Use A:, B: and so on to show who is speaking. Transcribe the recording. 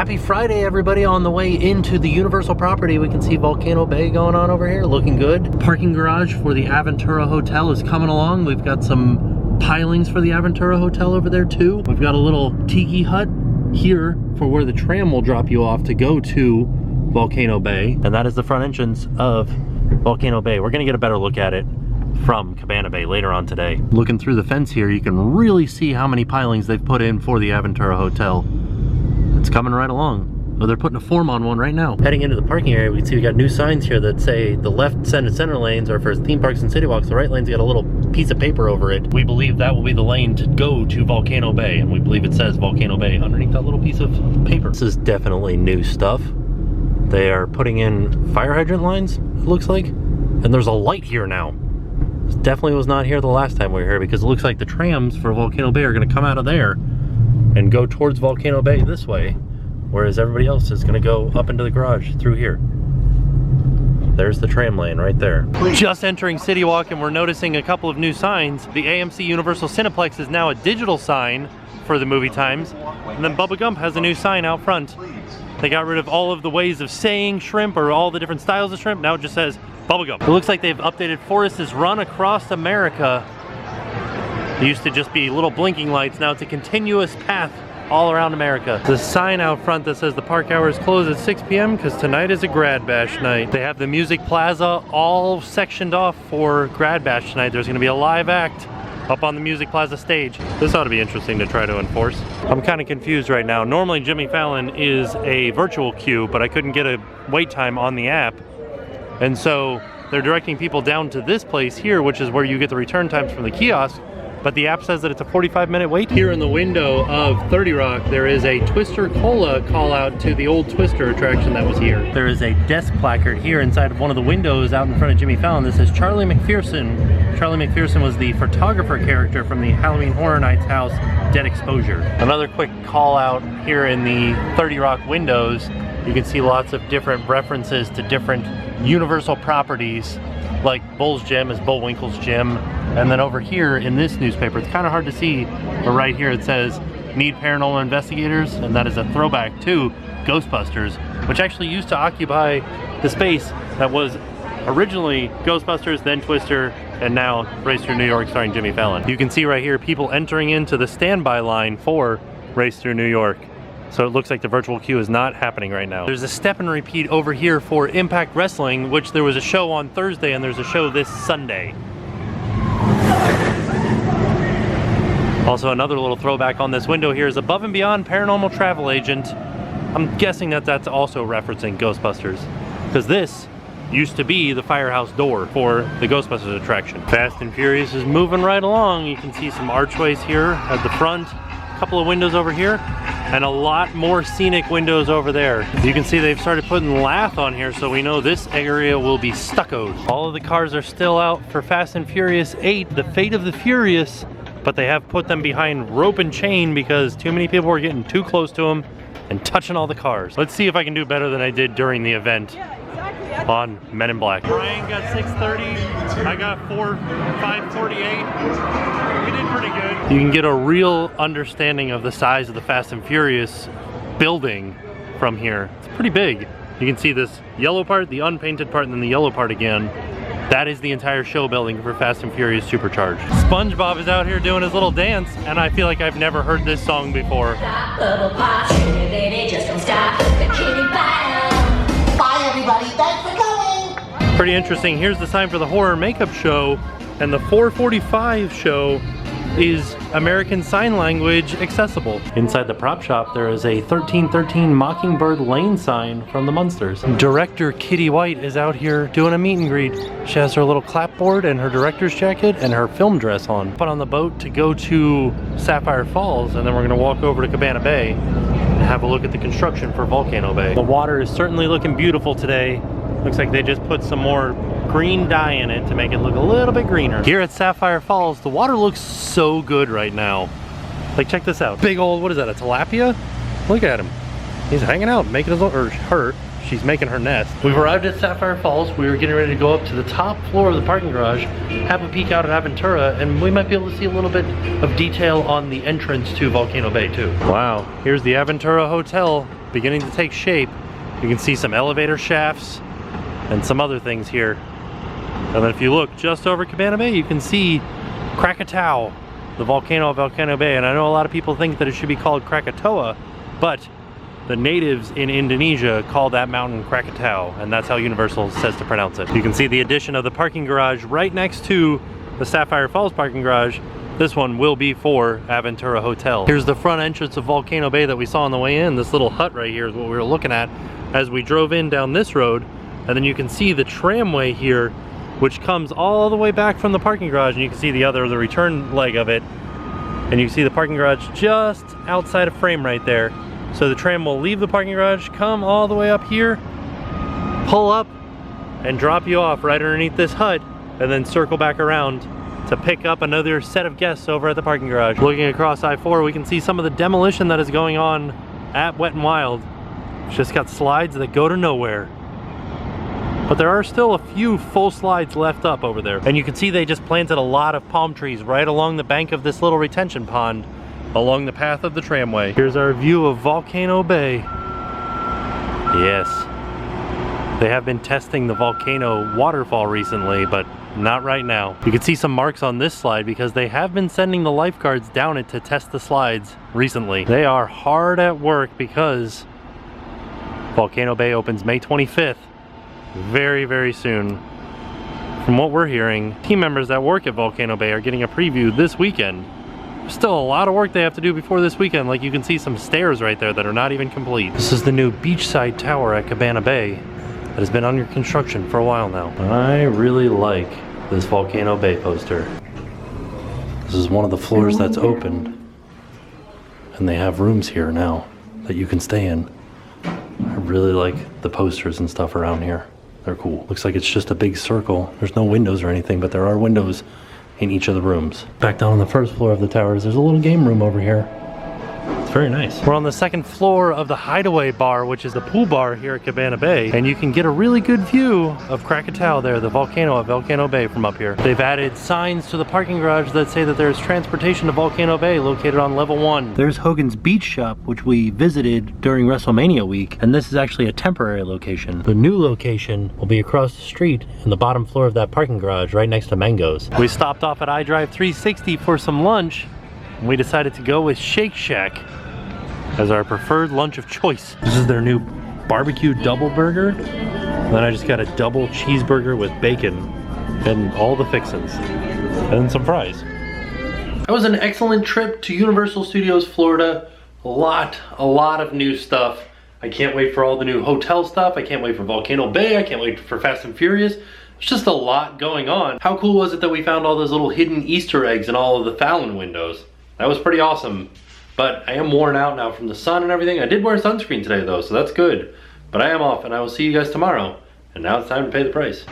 A: Happy Friday, everybody. On the way into the Universal property, we can see Volcano Bay going on over here, looking good. Parking garage for the Aventura Hotel is coming along. We've got some pilings for the Aventura Hotel over there too. We've got a little tiki hut here for where the tram will drop you off to go to Volcano Bay. And that is the front entrance of Volcano Bay. We're gonna get a better look at it from Cabana Bay later on today. Looking through the fence here, you can really see how many pilings they've put in for the Aventura Hotel. It's coming right along. Oh, they're putting a form on one right now. Heading into the parking area, we can see we got new signs here that say the left center lanes are for theme parks and city walks. The right lane's got a little piece of paper over it. We believe that will be the lane to go to Volcano Bay, and we believe it says Volcano Bay underneath that little piece of paper. This is definitely new stuff. They are putting in fire hydrant lines, it looks like, and there's a light here now. This definitely was not here the last time we were here, because it looks like the trams for Volcano Bay are going to come out of there and go towards Volcano Bay this way, whereas everybody else is going to go up into the garage through here. There's the tram lane right there. Just entering City Walk, and we're noticing a couple of new signs. The AMC Universal Cineplex is now a digital sign for the movie times, and then Bubba Gump has a new sign out front. They got rid of all of the ways of saying shrimp or all the different styles of shrimp. Now it just says Bubba Gump. It looks like they've updated Forrest's Run Across America. It used to just be little blinking lights. Now it's a continuous path all around America. The sign out front that says the park hours close at 6 p.m. because tonight is a Grad Bash night. They have the Music Plaza all sectioned off for Grad Bash tonight. There's gonna be a live act up on the Music Plaza stage. This ought to be interesting to try to enforce. I'm kind of confused right now. Normally Jimmy Fallon is a virtual queue, but I couldn't get a wait time on the app. And so they're directing people down to this place here, which is where you get the return times from the kiosk. But the app says that it's a 45-minute wait. Here in the window of 30 Rock, there is a Twister Cola call out to the old Twister attraction that was here. There is a desk placard here inside of one of the windows out in front of Jimmy Fallon that says Charlie McPherson. Charlie McPherson was the photographer character from the Halloween Horror Nights house, Dead Exposure. Another quick call out here in the 30 Rock windows. You can see lots of different references to different Universal properties, like Bull's Gym is Bullwinkle's Gym. And then over here in this newspaper, it's kind of hard to see, but right here it says need paranormal investigators, and that is a throwback to Ghostbusters, which actually used to occupy the space that was originally Ghostbusters, then Twister, and now Race Through New York starring Jimmy Fallon. You can see right here people entering into the standby line for Race Through New York. So it looks like the virtual queue is not happening right now. There's a step and repeat over here for Impact Wrestling, which there was a show on Thursday and there's a show this Sunday. Also, another little throwback on this window here is Above and Beyond Paranormal Travel Agent. I'm guessing that that's also referencing Ghostbusters, because this used to be the firehouse door for the Ghostbusters attraction. Fast and Furious is moving right along. You can see some archways here at the front, a couple of windows over here, and a lot more scenic windows over there. You can see they've started putting lath on here, so we know this area will be stuccoed. All of the cars are still out for Fast and Furious 8, The Fate of the Furious, but they have put them behind rope and chain because too many people were getting too close to them and touching all the cars. Let's see if I can do better than I did during the event on Men in Black. Brian got 630, I got 548. We did pretty good. You can get a real understanding of the size of the Fast and Furious building from here. It's pretty big. You can see this yellow part, the unpainted part, and then the yellow part again. That is the entire show building for Fast and Furious Supercharged. SpongeBob is out here doing his little dance, and I feel like I've never heard this song before.
B: Bye everybody, thanks for coming!
A: Pretty interesting. Here's the sign for the horror makeup show, and the 4:45 show is American Sign Language accessible. Inside the prop shop, there is a 1313 Mockingbird Lane sign from the Munsters. Director Kitty White is out here doing a meet and greet. She has her little clapboard and her director's jacket and her film dress on. Put on the boat to go to Sapphire Falls, and then we're gonna walk over to Cabana Bay and have a look at the construction for Volcano Bay. The water is certainly looking beautiful today. Looks like they just put some more green dye in it to make it look a little bit greener. Here at Sapphire Falls, the water looks so good right now. Like, check this out. Big old, what is that, a tilapia? Look at him. He's hanging out, making his, or her, She's making her nest. We've arrived at Sapphire Falls. We were getting ready to go up to the top floor of the parking garage, have a peek out at Aventura, and we might be able to see a little bit of detail on the entrance to Volcano Bay too. Wow, here's the Aventura Hotel beginning to take shape. You can see some elevator shafts and some other things here. And then if you look just over Cabana Bay, you can see Krakatoa, the volcano of Volcano Bay. And I know a lot of people think that it should be called Krakatoa, but the natives in Indonesia call that mountain Krakatoa, and that's how Universal says to pronounce it. You can see the addition of the parking garage right next to the Sapphire Falls parking garage. This one will be for Aventura Hotel. Here's the front entrance of Volcano Bay that we saw on the way in. This little hut right here is what we were looking at as we drove in down this road. And then you can see the tramway here, which comes all the way back from the parking garage, and you can see the return leg of it. And you can see the parking garage just outside of frame right there. So the tram will leave the parking garage, come all the way up here, pull up, and drop you off right underneath this hut, and then circle back around to pick up another set of guests over at the parking garage. Looking across I-4, we can see some of the demolition that is going on at Wet n Wild. It's just got slides that go to nowhere. But there are still a few full slides left up over there. And you can see they just planted a lot of palm trees right along the bank of this little retention pond along the path of the tramway. Here's our view of Volcano Bay. Yes. They have been testing the volcano waterfall recently, but not right now. You can see some marks on this slide because they have been sending the lifeguards down it to test the slides recently. They are hard at work because Volcano Bay opens May 25th. Very, very soon. From what we're hearing, team members that work at Volcano Bay are getting a preview this weekend. There's still a lot of work they have to do before this weekend. Like you can see some stairs right there that are not even complete. This is the new beachside tower at Cabana Bay that has been under construction for a while now. I really like this Volcano Bay poster. This is one of the floors that's opened, and they have rooms here now that you can stay in. I really like the posters and stuff around here. They're cool. Looks like it's just a big circle. There's no windows or anything, but there are windows in each of the rooms. Back down on the first floor of the towers, there's a little game room over here. It's very nice. We're on the second floor of the Hideaway Bar, which is the pool bar here at Cabana Bay, and you can get a really good view of Krakatoa there, the volcano at Volcano Bay from up here. They've added signs to the parking garage that say that there's transportation to Volcano Bay located on level 1. There's Hogan's Beach Shop, which we visited during WrestleMania week, and this is actually a temporary location. The new location will be across the street in the bottom floor of that parking garage right next to Mango's. We stopped off at iDrive 360 for some lunch, and we decided to go with Shake Shack as our preferred lunch of choice. This is their new barbecue double burger. And then I just got a double cheeseburger with bacon and all the fixins. And then some fries. That was an excellent trip to Universal Studios Florida. A lot of new stuff. I can't wait for all the new hotel stuff. I can't wait for Volcano Bay. I can't wait for Fast and Furious. There's just a lot going on. How cool was it that we found all those little hidden Easter eggs in all of the Fallon windows? That was pretty awesome. But I am worn out now from the sun and everything. I did wear sunscreen today though, so that's good. But I am off, and I will see you guys tomorrow. And now it's time to pay the price.